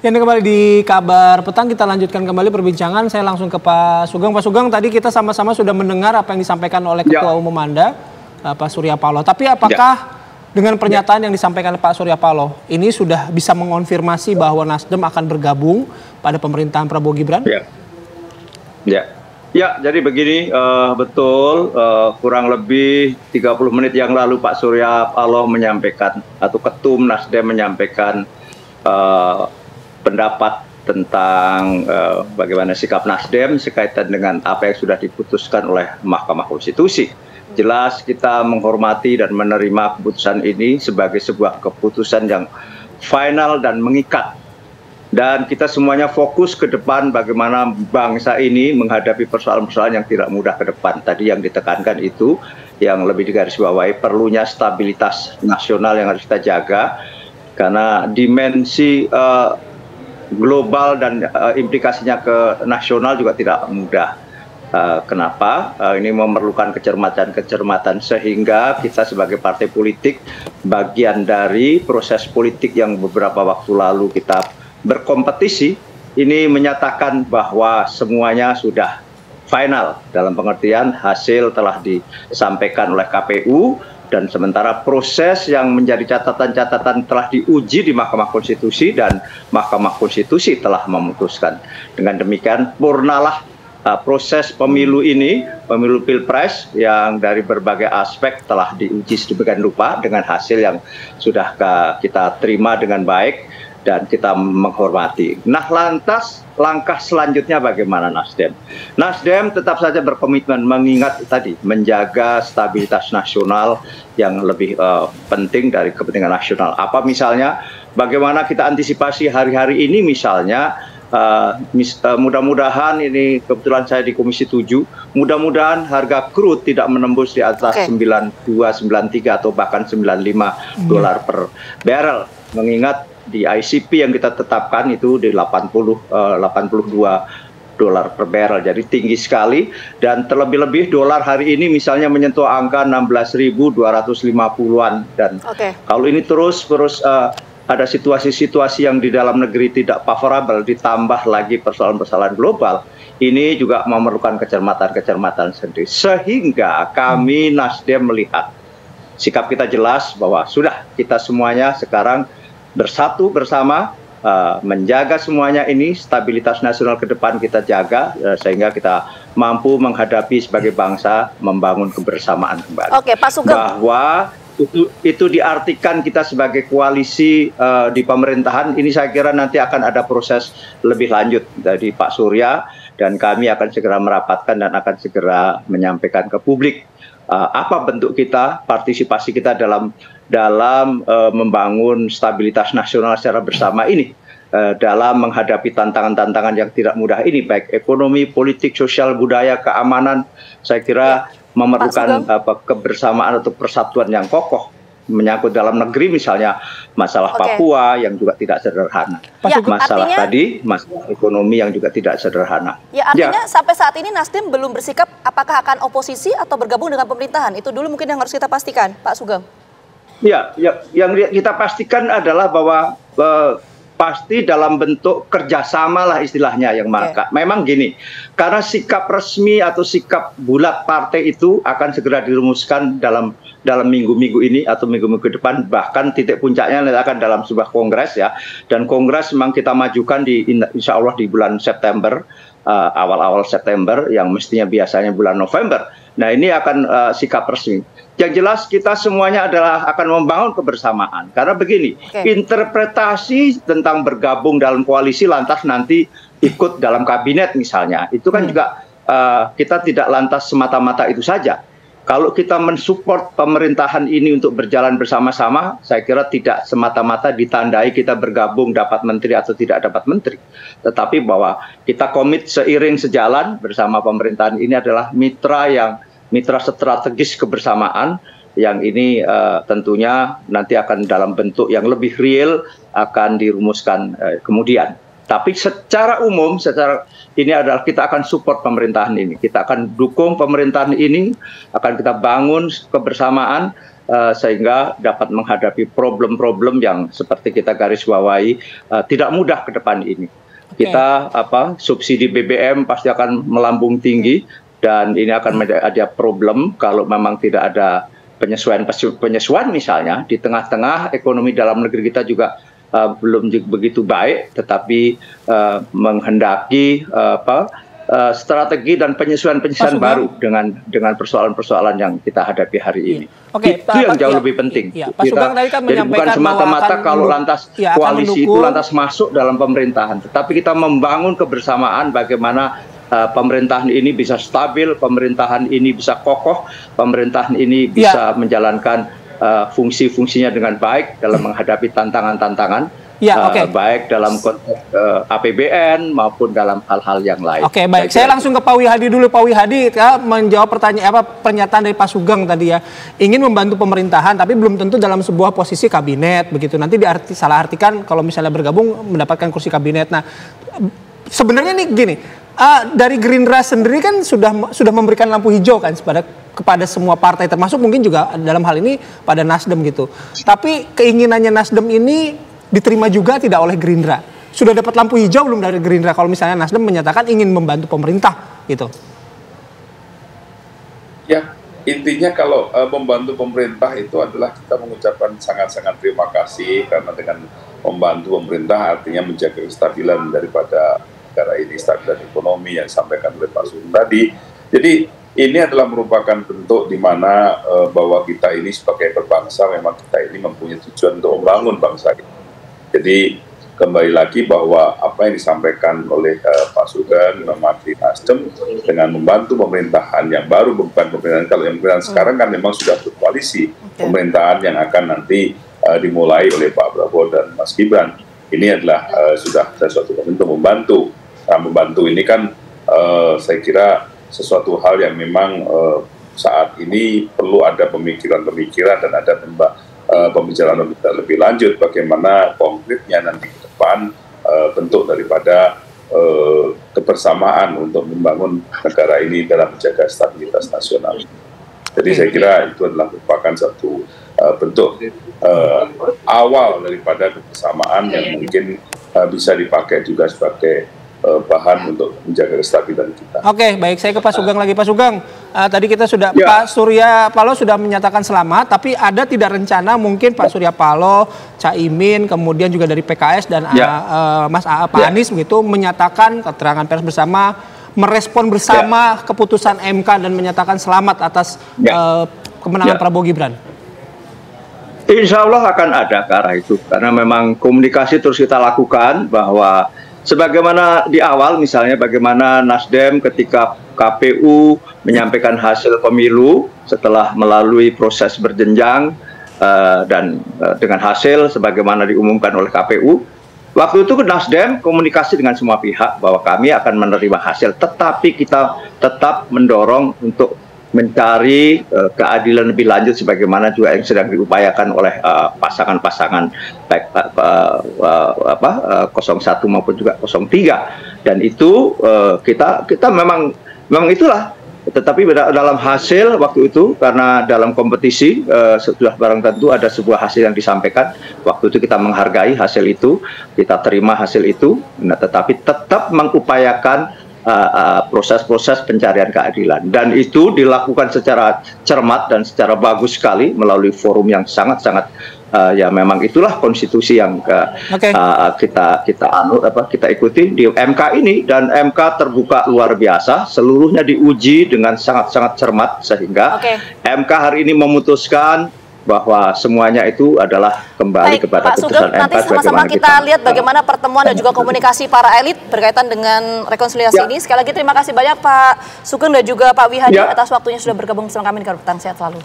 Ya, ini kembali di Kabar Petang, kita lanjutkan kembali perbincangan. Saya langsung ke Pak Sugeng. Pak Sugeng, tadi kita sama-sama sudah mendengar apa yang disampaikan oleh Ketua Umum Anda, Pak Surya Paloh. Tapi apakah dengan pernyataan yang disampaikan Pak Surya Paloh, ini sudah bisa mengonfirmasi bahwa Nasdem akan bergabung pada pemerintahan Prabowo Gibran? Ya, jadi begini, betul, kurang lebih 30 menit yang lalu Pak Surya Paloh menyampaikan, atau Ketum Nasdem menyampaikan pendapat tentang bagaimana sikap Nasdem sekaitan dengan apa yang sudah diputuskan oleh Mahkamah Konstitusi. Jelas kita menghormati dan menerima keputusan ini sebagai sebuah keputusan yang final dan mengikat. Dan kita semuanya fokus ke depan bagaimana bangsa ini menghadapi persoalan-persoalan yang tidak mudah ke depan. Tadi yang ditekankan itu, yang lebih digarisbawahi perlunya stabilitas nasional yang harus kita jaga. Karena dimensi global dan implikasinya ke nasional juga tidak mudah. Kenapa? Ini memerlukan kecermatan-kecermatan sehingga kita sebagai partai politik bagian dari proses politik yang beberapa waktu lalu kita berkompetisi, ini menyatakan bahwa semuanya sudah final dalam pengertian hasil telah disampaikan oleh KPU. Dan sementara proses yang menjadi catatan-catatan telah diuji di Mahkamah Konstitusi dan Mahkamah Konstitusi telah memutuskan. Dengan demikian purnalah proses pemilu ini, pemilu Pilpres yang dari berbagai aspek telah diuji sedemikian rupa dengan hasil yang sudah kita terima dengan baik dan kita menghormati. Nah, lantas langkah selanjutnya bagaimana Nasdem? Nasdem tetap saja berkomitmen mengingat tadi menjaga stabilitas nasional yang lebih penting dari kepentingan nasional. Apa misalnya bagaimana kita antisipasi hari-hari ini misalnya mudah-mudahan ini kebetulan saya di Komisi 7, mudah-mudahan harga crude tidak menembus di atas 92, 93 atau bahkan 95 dolar per barrel. Mengingat di ICP yang kita tetapkan itu di 82 dolar per barrel, jadi tinggi sekali. Dan terlebih-lebih dolar hari ini misalnya menyentuh angka 16.250-an. Dan kalau ini terus ada situasi-situasi yang di dalam negeri tidak favorable, ditambah lagi persoalan-persoalan global, ini juga memerlukan kecermatan-kecermatan sendiri. Sehingga kami Nasdem melihat sikap kita jelas bahwa sudah kita semuanya sekarang bersatu bersama menjaga semuanya ini, stabilitas nasional ke depan kita jaga sehingga kita mampu menghadapi sebagai bangsa membangun kebersamaan kembali. Oke, Pak Sugeng. Bahwa itu diartikan kita sebagai koalisi di pemerintahan ini, saya kira nanti akan ada proses lebih lanjut dari Pak Surya dan kami akan segera merapatkan dan akan segera menyampaikan ke publik apa bentuk kita, partisipasi kita dalam membangun stabilitas nasional secara bersama ini, dalam menghadapi tantangan-tantangan yang tidak mudah ini, baik ekonomi, politik, sosial, budaya, keamanan. Saya kira memerlukan kebersamaan atau persatuan yang kokoh. Menyangkut dalam negeri misalnya masalah Papua yang juga tidak sederhana, masalah masalah ekonomi yang juga tidak sederhana. Ya, artinya sampai saat ini Nasdem belum bersikap apakah akan oposisi atau bergabung dengan pemerintahan. Itu dulu mungkin yang harus kita pastikan, Pak Sugeng. Ya, yang kita pastikan adalah bahwa pasti dalam bentuk kerjasama lah istilahnya yang maka. Memang gini, karena sikap resmi atau sikap bulat partai itu akan segera dirumuskan dalam minggu-minggu ini atau minggu-minggu ke depan, bahkan titik puncaknya akan dalam sebuah kongres ya. Dan kongres memang kita majukan insya Allah di bulan September, awal-awal September, yang mestinya biasanya bulan November. Nah, ini akan sikap resmi. Yang jelas kita semuanya adalah akan membangun kebersamaan. Karena begini, interpretasi tentang bergabung dalam koalisi lantas nanti ikut dalam kabinet misalnya, itu kan juga kita tidak lantas semata-mata itu saja. Kalau kita mensupport pemerintahan ini untuk berjalan bersama-sama, saya kira tidak semata-mata ditandai kita bergabung dapat menteri atau tidak dapat menteri. Tetapi bahwa kita komit seiring sejalan bersama pemerintahan ini adalah mitra strategis kebersamaan yang ini tentunya nanti akan dalam bentuk yang lebih real akan dirumuskan kemudian. Tapi secara umum, ini adalah kita akan support pemerintahan ini. Kita akan dukung pemerintahan ini, akan kita bangun kebersamaan sehingga dapat menghadapi problem-problem yang seperti kita garis bawahi tidak mudah ke depan ini. Kita subsidi BBM pasti akan melambung tinggi dan ini akan ada problem kalau memang tidak ada penyesuaian misalnya di tengah-tengah ekonomi dalam negeri kita juga belum begitu baik, tetapi menghendaki strategi dan penyesuaian baru dengan persoalan-persoalan yang kita hadapi hari ini. Itu yang jauh lebih penting. Pak Sugeng tadi kan jadi bukan semata-mata kalau lantas koalisi itu lantas masuk dalam pemerintahan, tetapi kita membangun kebersamaan bagaimana pemerintahan ini bisa stabil, pemerintahan ini bisa kokoh, pemerintahan ini bisa menjalankan fungsi-fungsinya dengan baik dalam menghadapi tantangan-tantantangan. Baik dalam konteks APBN maupun dalam hal-hal yang lain. Baik. Saya langsung ke Pak Wihadi dulu. Pak Wihadi menjawab pernyataan dari Pak Sugeng tadi ya. Ingin membantu pemerintahan tapi belum tentu dalam sebuah posisi kabinet begitu. Nanti salah artikan kalau misalnya bergabung mendapatkan kursi kabinet. Nah, sebenarnya nih gini, dari Gerindra sendiri kan sudah memberikan lampu hijau kan kepada semua partai termasuk mungkin juga dalam hal ini pada Nasdem gitu. Tapi keinginannya Nasdem ini diterima juga tidak oleh Gerindra. Sudah dapat lampu hijau belum dari Gerindra kalau misalnya Nasdem menyatakan ingin membantu pemerintah gitu? Ya, intinya kalau membantu pemerintah itu adalah kita mengucapkan sangat-sangat terima kasih karena dengan membantu pemerintah artinya menjaga kestabilan daripada negara ini, stabilitas ekonomi yang disampaikan oleh Pak Sugeng tadi. Jadi ini adalah merupakan bentuk di mana bahwa kita ini sebagai berbangsa memang kita ini mempunyai tujuan untuk membangun bangsa kita. Jadi kembali lagi bahwa apa yang disampaikan oleh Pak Sugeng mewakili Nasdem dengan membantu pemerintahan yang baru, bukan pemerintahan kalau yang pemerintahan sekarang kan memang sudah berkoalisi, pemerintahan yang akan nanti dimulai oleh Pak Prabowo dan Mas Gibran. Ini adalah sudah sesuatu bentuk membantu. Nah, membantu ini kan saya kira sesuatu hal yang memang saat ini perlu ada pemikiran-pemikiran dan ada pembicaraan lebih lanjut bagaimana konkretnya nanti ke depan bentuk daripada kebersamaan untuk membangun negara ini dalam menjaga stabilitas nasional. Jadi saya kira itu adalah merupakan satu bentuk awal daripada kebersamaan yang mungkin bisa dipakai juga sebagai bahan untuk menjaga kestabilan kita. Baik, saya ke Pak Sugeng lagi. Pak Sugeng, tadi kita sudah Pak Surya Paloh sudah menyatakan selamat, tapi ada tidak rencana mungkin Pak Surya Paloh, Caimin, kemudian juga dari PKS dan Pak Anies begitu menyatakan keterangan pers bersama, merespon bersama keputusan MK dan menyatakan selamat atas kemenangan Prabowo Gibran? Insya Allah akan ada ke arah itu, karena memang komunikasi terus kita lakukan bahwa sebagaimana di awal misalnya bagaimana Nasdem ketika KPU menyampaikan hasil pemilu setelah melalui proses berjenjang dan dengan hasil sebagaimana diumumkan oleh KPU, waktu itu Nasdem komunikasi dengan semua pihak bahwa kami akan menerima hasil, tetapi kita tetap mendorong untuk mencari keadilan lebih lanjut sebagaimana juga yang sedang diupayakan oleh pasangan-pasangan baik 01 maupun juga 03, dan itu kita memang itulah. Tetapi dalam hasil waktu itu karena dalam kompetisi sudah barang tentu ada sebuah hasil yang disampaikan, waktu itu kita menghargai hasil itu, kita terima hasil itu, tetapi tetap mengupayakan proses-proses pencarian keadilan, dan itu dilakukan secara cermat dan secara bagus sekali melalui forum yang sangat-sangat ya memang itulah konstitusi yang kita ikuti di MK ini, dan MK terbuka luar biasa, seluruhnya diuji dengan sangat-sangat cermat sehingga MK hari ini memutuskan bahwa semuanya itu adalah kembali kepada keputusan MK. Nanti sama-sama kita lihat bagaimana pertemuan dan juga komunikasi para elit berkaitan dengan rekonsiliasi ini. Sekali lagi terima kasih banyak Pak Sugeng dan juga Pak Wihadi atas waktunya sudah bergabung bersama kami di Petang. Sehat selalu.